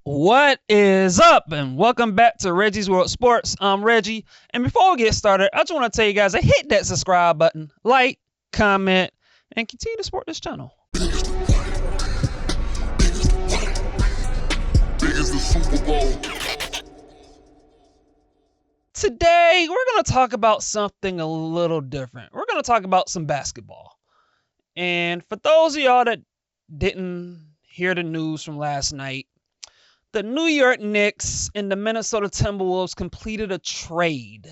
What is up? And welcome back to Reggie's World Sports. I'm Reggie. And before we get started, I just want to tell you guys to hit that subscribe button, like, comment, and continue to support this channel. Today, we're going to talk about something a little different. We're going to talk about some basketball. And for those of y'all that didn't hear the news from last night, the New York Knicks and the Minnesota Timberwolves completed a trade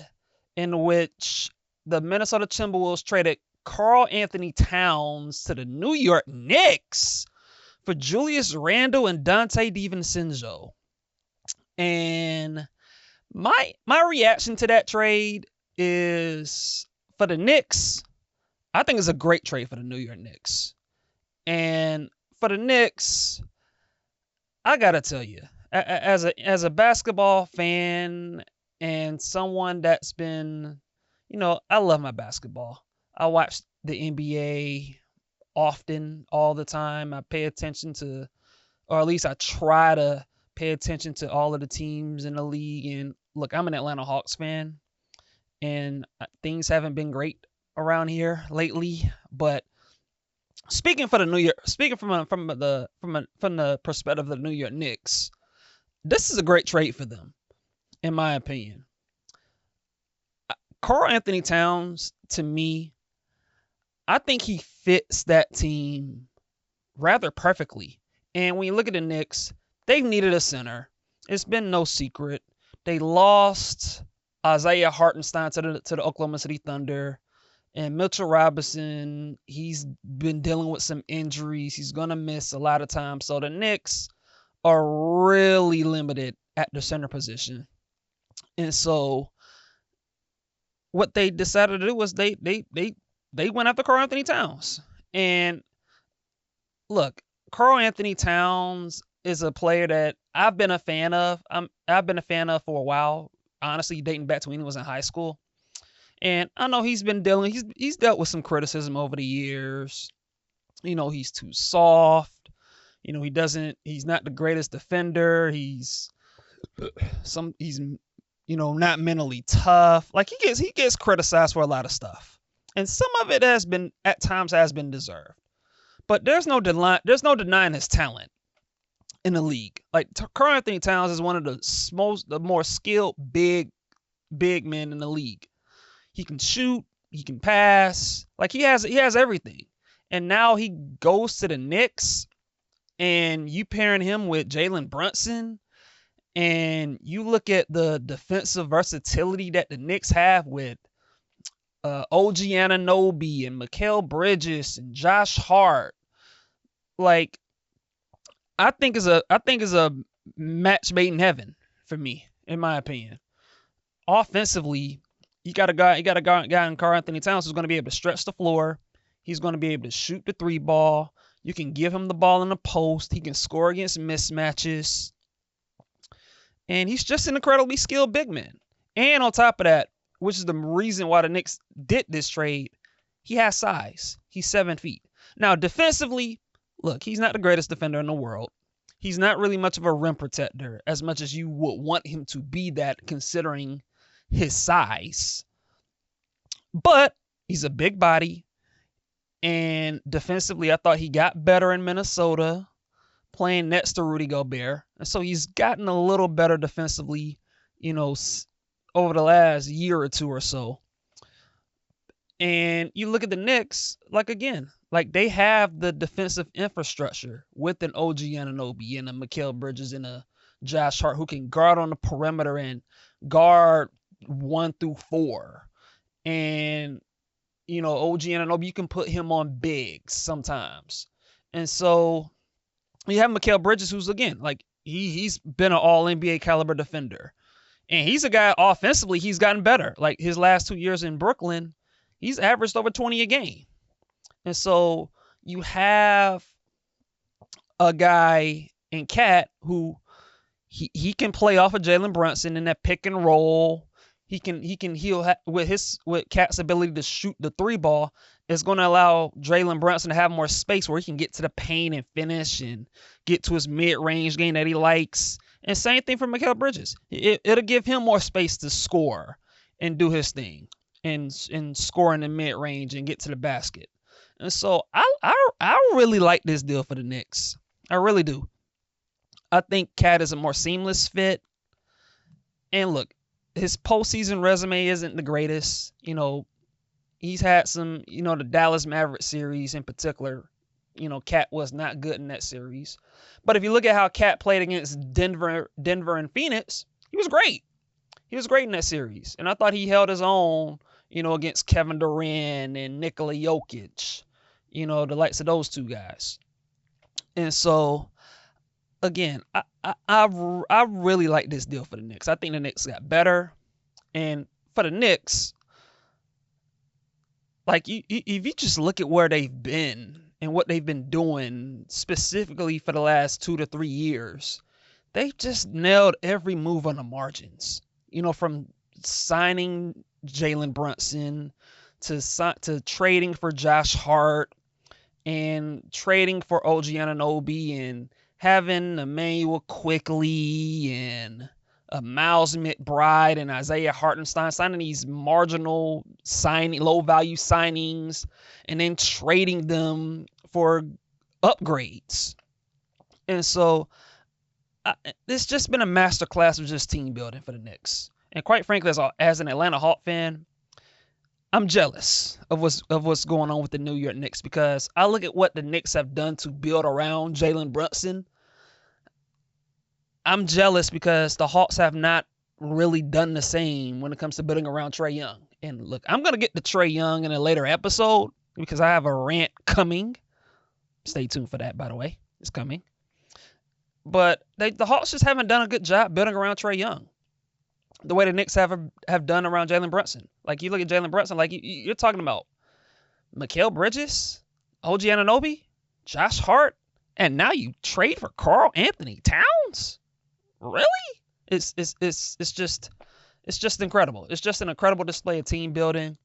in which the Minnesota Timberwolves traded Karl-Anthony Towns to the New York Knicks for Julius Randle and Dante DiVincenzo. And my reaction to that trade is, for the Knicks, I think it's a great trade for the New York Knicks. And for the Knicks, I gotta tell you, as a basketball fan and someone that's been, I love my basketball. I watch the NBA often, all the time. I pay attention to, or at least I try to pay attention to all of the teams in the league. And look, I'm an Atlanta Hawks fan, and things haven't been great around here lately. But speaking from the perspective of the New York Knicks, this is a great trade for them, in my opinion. Karl-Anthony Towns, to me, I think he fits that team rather perfectly. And when you look at the Knicks, they've needed a center. It's been no secret. They lost Isaiah Hartenstein to the Oklahoma City Thunder. And Mitchell Robinson, he's been dealing with some injuries. He's going to miss a lot of time. So the Knicks are really limited at the center position. And so what they decided to do was they went after Karl-Anthony Towns. And look, Karl-Anthony Towns is a player that I've been a fan of. I've been a fan of for a while, honestly, dating back to when he was in high school. And I know he's dealt with some criticism over the years. He's too soft. He's not the greatest defender. He's not mentally tough. Like he gets criticized for a lot of stuff. And some of it at times has been deserved. But there's no denying his talent in the league. Like Karl-Anthony Towns is one of the more skilled big men in the league. He can shoot, he can pass, like he has everything. And now he goes to the Knicks, and you pairing him with Jalen Brunson, and you look at the defensive versatility that the Knicks have with OG Anunoby and Mikal Bridges and Josh Hart. Like, I think is a match made in heaven for me, in my opinion. Offensively, you got a guy in Karl-Anthony Towns who's going to be able to stretch the floor. He's going to be able to shoot the three ball. You can give him the ball in the post. He can score against mismatches. And he's just an incredibly skilled big man. And on top of that, which is the reason why the Knicks did this trade, he has size. He's 7 feet. Now, defensively, look, he's not the greatest defender in the world. He's not really much of a rim protector, as much as you would want him to be that, considering his size. But he's a big body, and defensively I thought he got better in Minnesota playing next to Rudy Gobert, and so he's gotten a little better defensively over the last year or two or so. And you look at the Knicks, they have the defensive infrastructure with an OG Anunoby and a Mikal Bridges and a Josh Hart who can guard on the perimeter and guard 1 through 4. And OG Anunoby, you can put him on bigs sometimes. And so you have Mikal Bridges, who's, again, like he's been an all NBA caliber defender. And he's a guy, offensively, he's gotten better. Like his last 2 years in Brooklyn, he's averaged over 20 a game. And so you have a guy in Cat who he can play off of Jalen Brunson in that pick and roll. With Cat's ability to shoot the three ball, is going to allow Jalen Brunson to have more space where he can get to the paint and finish and get to his mid-range game that he likes. And same thing for Mikal Bridges. It'll give him more space to score and do his thing and score in the mid range and get to the basket. And so I really like this deal for the Knicks. I really do. I think Cat is a more seamless fit. And look, his postseason resume isn't the greatest. He's had some, the Dallas Mavericks series in particular. Cat was not good in that series. But if you look at how Cat played against Denver and Phoenix, he was great. He was great in that series. And I thought he held his own, against Kevin Durant and Nikola Jokic, the likes of those two guys. And so, again, I really like this deal for the Knicks. I think the Knicks got better. And for the Knicks, like, if you just look at where they've been and what they've been doing specifically for the last 2 to 3 years, they've just nailed every move on the margins. From signing Jalen Brunson to trading for Josh Hart and trading for OG Anunoby and having Emmanuel Quickley and Miles McBride and Isaiah Hartenstein signing these marginal low value signings and then trading them for upgrades. And so it's just been a masterclass of just team building for the Knicks. And quite frankly, as an Atlanta Hawk fan, I'm jealous of what's going on with the New York Knicks, because I look at what the Knicks have done to build around Jalen Brunson. I'm jealous because the Hawks have not really done the same when it comes to building around Trae Young. And look, I'm going to get to Trae Young in a later episode because I have a rant coming. Stay tuned for that, by the way. It's coming. But the Hawks just haven't done a good job building around Trae Young the way the Knicks have done around Jalen Brunson. Like, you look at Jalen Brunson, like, you're talking about Mikal Bridges, OG Anunoby, Josh Hart, and now you trade for Karl-Anthony Towns? Really? It's just incredible. It's just an incredible display of team building.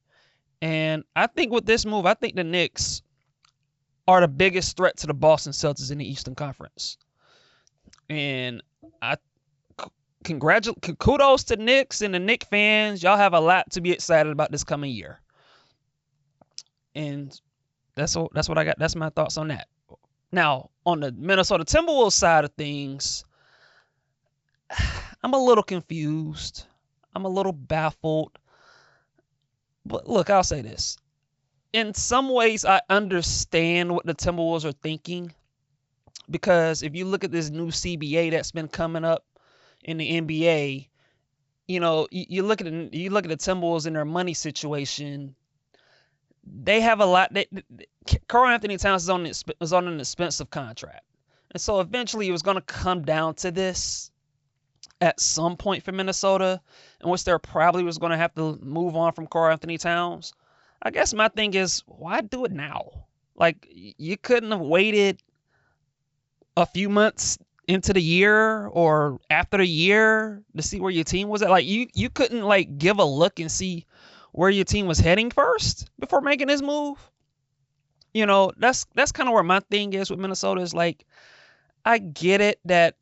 And I think with this move, I think the Knicks are the biggest threat to the Boston Celtics in the Eastern Conference. And kudos to Knicks and the Knicks fans. Y'all have a lot to be excited about this coming year. And that's what I got. That's my thoughts on that. Now, on the Minnesota Timberwolves side of things, I'm a little confused. I'm a little baffled. But look, I'll say this. In some ways, I understand what the Timberwolves are thinking, because if you look at this new CBA that's been coming up in the NBA, you look at the Timberwolves in their money situation. They have a lot. Karl-Anthony Towns is on an expensive contract, and so eventually it was going to come down to this at some point for Minnesota, in which they're probably was going to have to move on from Karl-Anthony Towns. I guess my thing is, why do it now? Like, you couldn't have waited a few months into the year or after the year to see where your team was at. Like, you couldn't, like, give a look and see where your team was heading first before making this move. That's kind of where my thing is with Minnesota. Is like, I get it that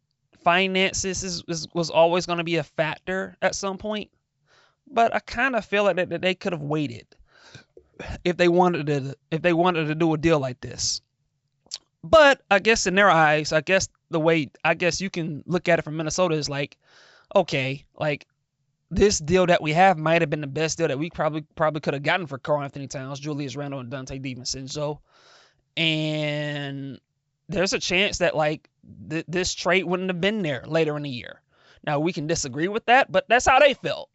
finances was always going to be a factor at some point, but I kind of feel like that they could have waited if they wanted to do a deal like this. But I guess in their eyes, the way you can look at it from Minnesota is like, okay, like, this deal that we have might have been the best deal that we probably could have gotten for Karl-Anthony Towns, Julius Randle, and Dante DiVincenzo. And there's a chance that, like, this trade wouldn't have been there later in the year. Now, we can disagree with that, but that's how they felt.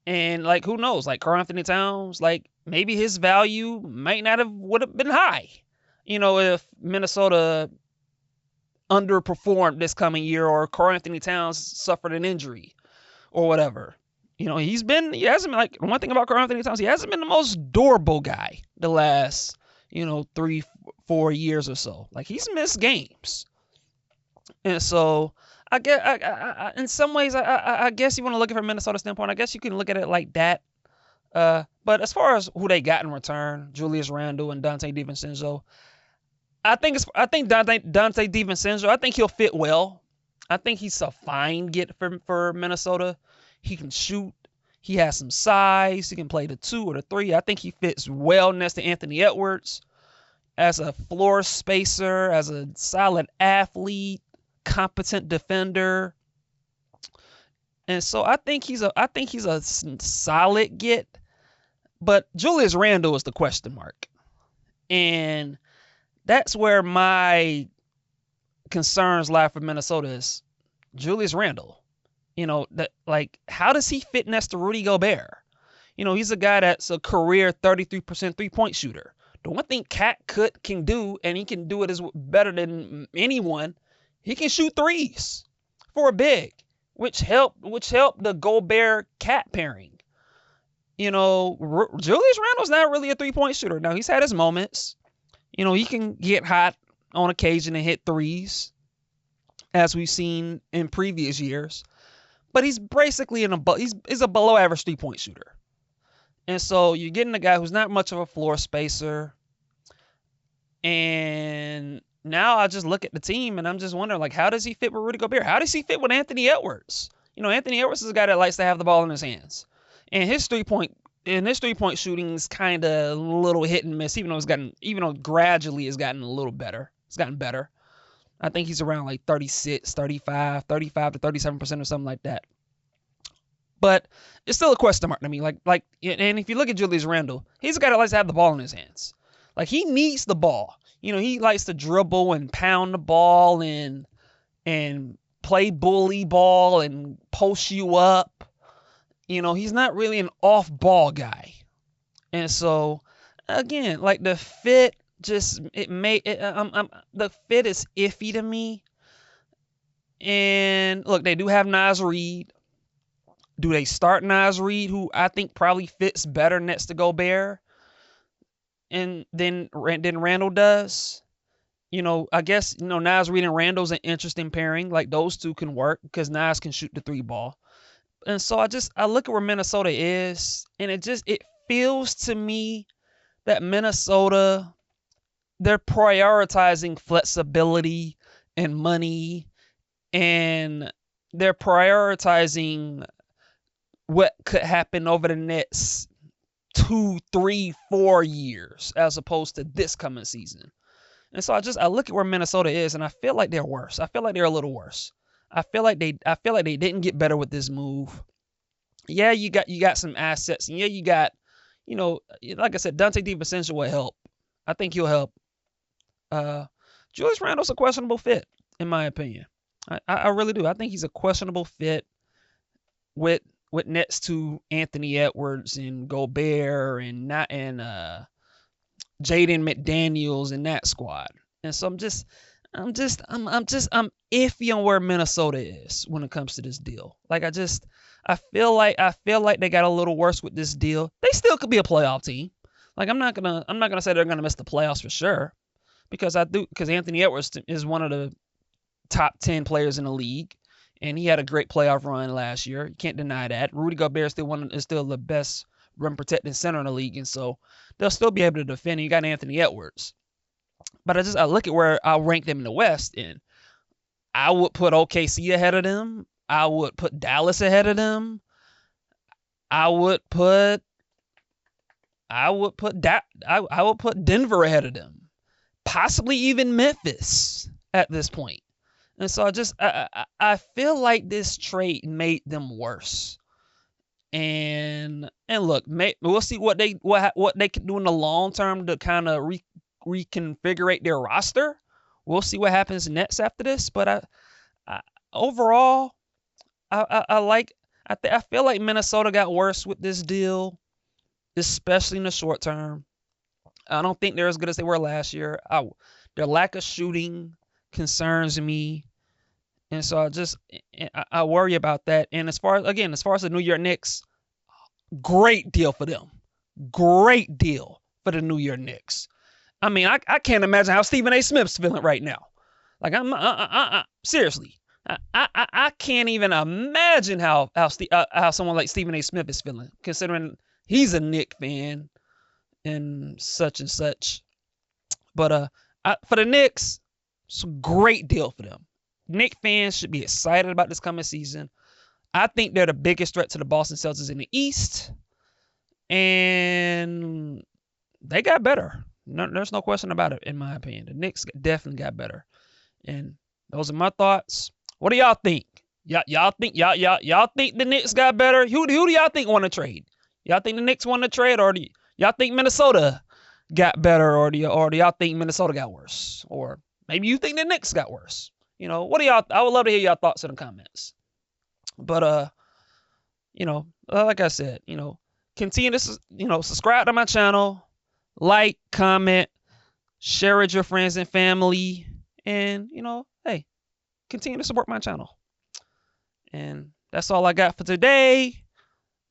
And, like, who knows? Like, Karl-Anthony Towns, like, maybe his value would have been high, if Minnesota underperformed this coming year or Karl-Anthony Towns suffered an injury or whatever. He hasn't been, like, one thing about Karl-Anthony Towns, he hasn't been the most durable guy the last, 3-4 years or so. Like, he's missed games. And so I guess, in some ways, I guess you want to look at it from Minnesota standpoint. I guess you can look at it like that. But as far as who they got in return, Julius Randle and Dante DiVincenzo, I think Dante DiVincenzo, I think he'll fit well. I think he's a fine get for Minnesota. He can shoot. He has some size. He can play the 2 or the 3. I think he fits well next to Anthony Edwards as a floor spacer, as a solid athlete, competent defender. And so I think he's a solid get. But Julius Randle is the question mark. And that's where my concerns lie for Minnesota is Julius Randle. How does he fit next to Rudy Gobert? He's a guy that's a career 33% three-point shooter. The one thing Cat can do, and he can do it better than anyone, he can shoot threes for a big, which helped the Gobert Cat pairing. Julius Randle's not really a three-point shooter. Now, he's had his moments. He can get hot on occasion and hit threes, as we've seen in previous years. But he's basically he's a below average three-point shooter. And so you're getting a guy who's not much of a floor spacer. And now I just look at the team and I'm just wondering, how does he fit with Rudy Gobert? How does he fit with Anthony Edwards? Anthony Edwards is a guy that likes to have the ball in his hands. And his three-point shooting is kind of a little hit and miss, even though gradually it's gotten a little better. It's gotten better. I think he's around 36, 35 to 37% or something like that. But it's still a question mark to me. And if you look at Julius Randle, he's a guy that likes to have the ball in his hands. He needs the ball. He likes to dribble and pound the ball and play bully ball and post you up. He's not really an off-ball guy. And so, again, the fit the fit is iffy to me. And look, they do have Naz Reid. Do they start Naz Reid, who I think probably fits better next to Gobert, and then Randle does? I guess Naz Reid and Randle's an interesting pairing. Those two can work because Naz can shoot the 3 ball. And so I look at where Minnesota is, and it feels to me that Minnesota, they're prioritizing flexibility and money, and they're prioritizing what could happen over the next 2, 3, 4 years as opposed to this coming season. And so I look at where Minnesota is, and I feel like they're worse. I feel like they're a little worse. I feel like they didn't get better with this move. Yeah, you got some assets, and yeah, you got, like I said, Dante DiVincenzo will help. I think he'll help. Julius Randle's a questionable fit, in my opinion. I really do. I think he's a questionable fit with next to Anthony Edwards and Gobert and Jaden McDaniels and that squad. And so I'm iffy on where Minnesota is when it comes to this deal. I feel like they got a little worse with this deal. They still could be a playoff team. I'm not gonna say they're gonna miss the playoffs for sure, because Anthony Edwards is one of the top 10 players in the league, and he had a great playoff run last year. You can't deny that. Rudy Gobert is still the best rim protecting center in the league, and so they'll still be able to defend. And you got Anthony Edwards. But I look at where I'll rank them in the West, and I would put OKC ahead of them. I would put Dallas ahead of them. I would put Denver ahead of them. Possibly even Memphis at this point. And so I feel like this trade made them worse. And look, we'll see what they can do in the long term to kind of reconfigure their roster. We'll see what happens next after this. But overall, I feel like Minnesota got worse with this deal, especially in the short term. I don't think they're as good as they were last year. Their lack of shooting concerns me. And so I worry about that. And as far as the New York Knicks, great deal for them. Great deal for the New York Knicks. I mean, I can't imagine how Stephen A. Smith's feeling right now. Seriously, I can't even imagine how someone like Stephen A. Smith is feeling, considering he's a Knicks fan and such. But for the Knicks, it's a great deal for them. Knicks fans should be excited about this coming season. I think they're the biggest threat to the Boston Celtics in the East. And they got better. No, there's no question about it, in my opinion. The Knicks definitely got better. And those are my thoughts. What do y'all think? Y'all think the Knicks got better? Who do y'all think want to trade? Y'all think the Knicks want to trade, or do y'all think Minnesota got better, or do y'all think Minnesota got worse? Or maybe you think the Knicks got worse. What do y'all? I would love to hear y'all thoughts in the comments. But like I said, continue to subscribe to my channel, like, comment, share with your friends and family, and hey, continue to support my channel. And that's all I got for today.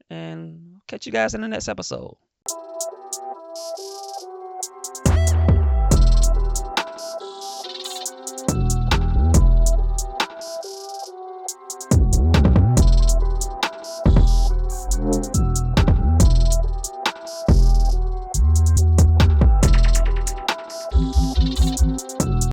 And catch you guys in the next episode.